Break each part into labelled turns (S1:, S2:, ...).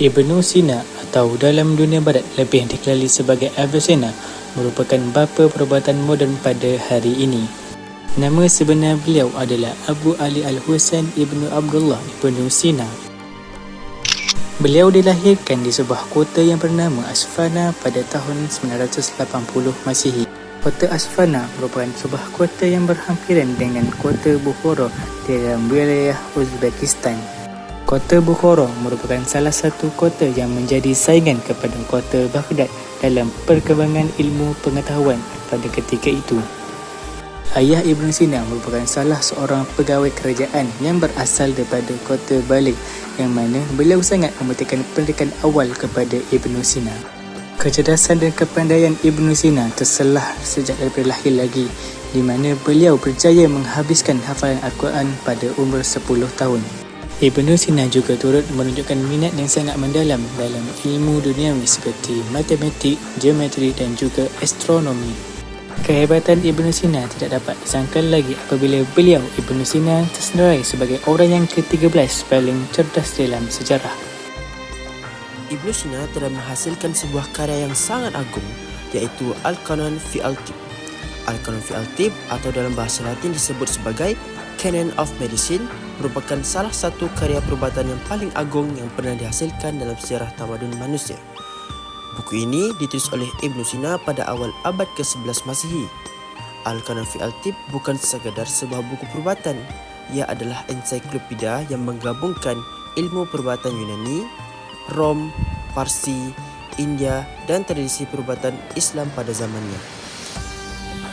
S1: Ibnu Sina atau dalam dunia barat lebih dikenali sebagai Avicenna merupakan bapa perubatan moden pada hari ini. Nama sebenar beliau adalah Abu Ali Al-Husain Ibnu Abdullah Ibnu Sina. Beliau dilahirkan di sebuah kota yang bernama Asfana pada tahun 980 Masihi. Kota Asfana merupakan sebuah kota yang berhampiran dengan kota Bukhara di dalam wilayah Uzbekistan. Kota Bukhara merupakan salah satu kota yang menjadi saingan kepada kota Baghdad dalam perkembangan ilmu pengetahuan pada ketika itu. Ayah Ibn Sina merupakan salah seorang pegawai kerajaan yang berasal daripada kota Balik, yang mana beliau sangat memerhatikan pendidikan awal kepada Ibn Sina. Kecerdasan dan kepandaian Ibn Sina terselah sejak daripada lahir lagi, di mana beliau berjaya menghabiskan hafalan Al-Quran pada umur 10 tahun. Ibn Sina juga turut menunjukkan minat yang sangat mendalam dalam ilmu duniawi seperti matematik, geometri dan juga astronomi. Kehebatan Ibn Sina tidak dapat disangkal lagi apabila beliau, Ibn Sina, tersenarai sebagai orang yang ke-13 paling cerdas dalam sejarah.
S2: Ibn Sina telah menghasilkan sebuah karya yang sangat agung, iaitu Al-Qanon fi Al-Tibb. Al-Qanon fi Al-Tibb atau dalam bahasa Latin disebut sebagai Canon of Medicine merupakan salah satu karya perubatan yang paling agung yang pernah dihasilkan dalam sejarah tamadun manusia. Buku ini ditulis oleh Ibn Sina pada awal abad ke-11 Masihi. Al-Qanon fi Al-Tibb bukan sekadar sebuah buku perubatan. Ia adalah ensiklopedia yang menggabungkan ilmu perubatan Yunani, Rom, Parsi, India dan tradisi perubatan Islam pada zamannya.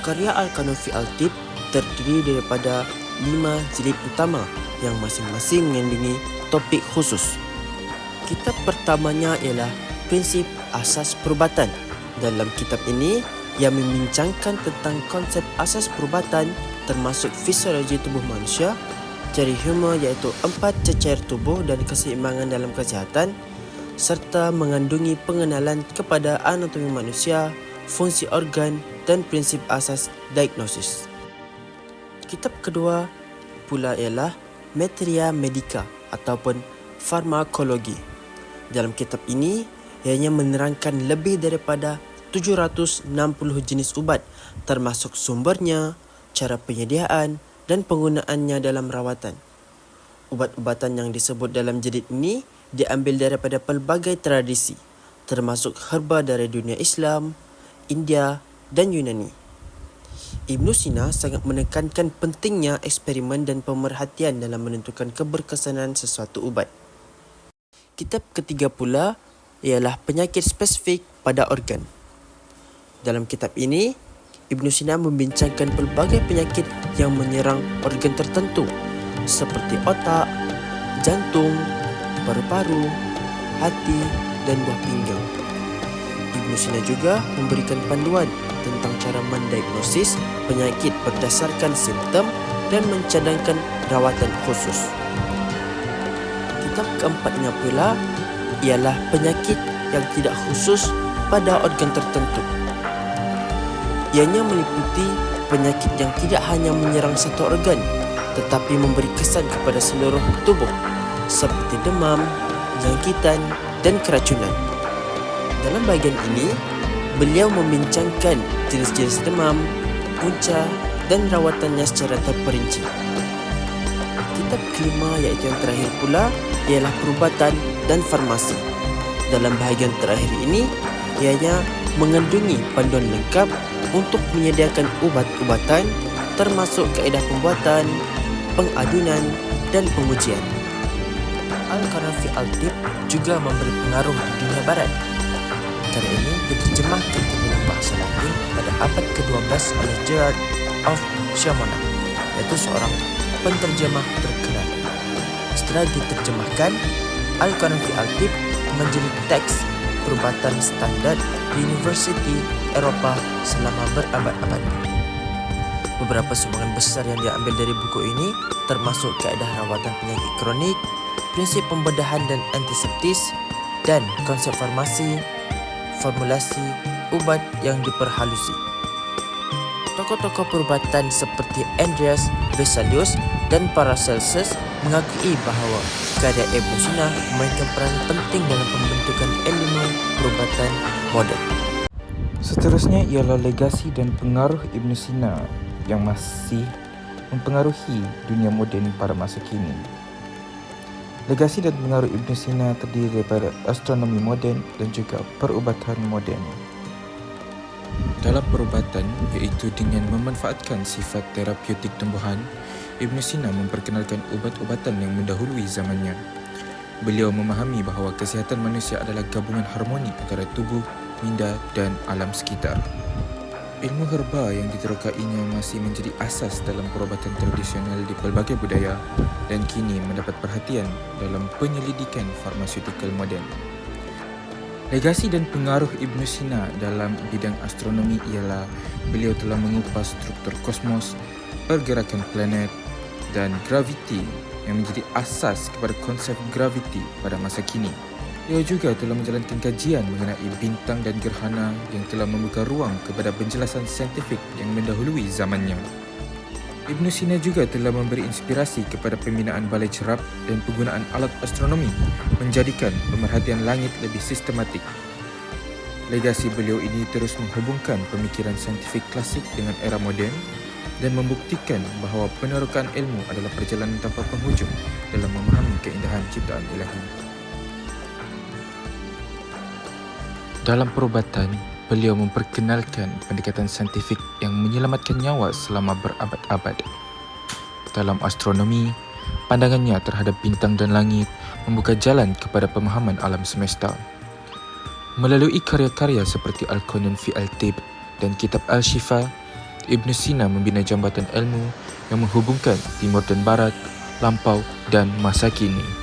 S2: Karya Al-Qanon fi Al-Tibb terdiri daripada 5 jilid utama yang masing-masing mengandungi topik khusus. Kitab pertamanya ialah Prinsip Asas Perubatan. Dalam kitab ini, ia membincangkan tentang konsep asas perubatan termasuk fisiologi tubuh manusia, ciri humor iaitu 4 cecair tubuh dan keseimbangan dalam kesihatan, serta mengandungi pengenalan kepada anatomi manusia, fungsi organ dan prinsip asas diagnosis. Kitab kedua pula ialah Materia Medica ataupun Farmakologi. Dalam kitab ini, ianya menerangkan lebih daripada 760 jenis ubat termasuk sumbernya, cara penyediaan dan penggunaannya dalam rawatan. Ubat-ubatan yang disebut dalam jilid ini diambil daripada pelbagai tradisi, termasuk herba dari dunia Islam, India dan Yunani. Ibn Sina sangat menekankan pentingnya eksperimen dan pemerhatian dalam menentukan keberkesanan sesuatu ubat. Kitab ketiga pula ialah Penyakit Spesifik pada Organ. Dalam kitab ini, Ibn Sina membincangkan pelbagai penyakit yang menyerang organ tertentu seperti otak, jantung, paru-paru, hati dan buah pinggang. Ibn Sina juga memberikan panduan tentang cara mendiagnosis penyakit berdasarkan simptom dan mencadangkan rawatan khusus. Kitab keempatnya pula ialah Penyakit yang tidak khusus pada organ tertentu. Ianya meliputi penyakit yang tidak hanya menyerang satu organ tetapi memberi kesan kepada seluruh tubuh seperti demam, jangkitan dan keracunan. Dalam bahagian ini, beliau membincangkan jenis-jenis demam, punca dan rawatannya secara terperinci. Kitab kelima iaitu yang terakhir pula ialah Perubatan dan Farmasi. Dalam bahagian terakhir ini, ianya mengandungi panduan lengkap untuk menyediakan ubat-ubatan termasuk kaedah pembuatan, pengadunan dan pengujian. Al-Qanon fi Al-Tibb juga memberi pengaruh di dunia barat. Karya ini diterjemahkan ke dalam bahasa Latin pada abad ke-12 oleh Gerard of Chamonix, iaitu seorang penterjemah terkenal. Setelah diterjemahkan, Al-Qanon fi Al-Tibb menjadi teks perubatan standar di Universiti Eropah selama berabad-abad. Beberapa sumbangan besar yang diambil dari buku ini termasuk kaedah rawatan penyakit kronik, prinsip pembedahan dan antiseptis, dan konsep farmasi, formulasi ubat yang diperhalusi. Tokoh-tokoh perubatan seperti Andreas Vesalius dan Paracelsus mengakui bahawa karya Ibn Sina memainkan peran penting dalam pembentukan ilmu perubatan moden.
S3: Seterusnya ialah legasi dan pengaruh Ibn Sina yang masih mempengaruhi dunia moden pada masa kini. Legasi dan pengaruh Ibn Sina terdiri daripada astronomi moden dan juga perubatan moden. Dalam perubatan, iaitu dengan memanfaatkan sifat terapeutik tumbuhan, Ibn Sina memperkenalkan ubat-ubatan yang mendahului zamannya. Beliau memahami bahawa kesihatan manusia adalah gabungan harmoni antara tubuh, minda dan alam sekitar. Ilmu herba yang diterokainya masih menjadi asas dalam perubatan tradisional di pelbagai budaya dan kini mendapat perhatian dalam penyelidikan farmaseutical moden. Legasi dan pengaruh Ibn Sina dalam bidang astronomi ialah beliau telah mengupas struktur kosmos, pergerakan planet dan graviti yang menjadi asas kepada konsep graviti pada masa kini. Beliau juga telah menjalankan kajian mengenai bintang dan gerhana yang telah membuka ruang kepada penjelasan saintifik yang mendahului zamannya. Ibn Sina juga telah memberi inspirasi kepada pembinaan balai cerap dan penggunaan alat astronomi menjadikan pemerhatian langit lebih sistematik. Legasi beliau ini terus menghubungkan pemikiran saintifik klasik dengan era moden dan membuktikan bahawa penerokaan ilmu adalah perjalanan tanpa penghujung dalam memahami keindahan ciptaan ilahi. Dalam perubatan, beliau memperkenalkan pendekatan saintifik yang menyelamatkan nyawa selama berabad-abad. Dalam astronomi, pandangannya terhadap bintang dan langit membuka jalan kepada pemahaman alam semesta. Melalui karya-karya seperti Al-Qanun fi Al-Tib dan Kitab Al-Shifa, Ibn Sina membina jambatan ilmu yang menghubungkan timur dan barat, lampau dan masa kini.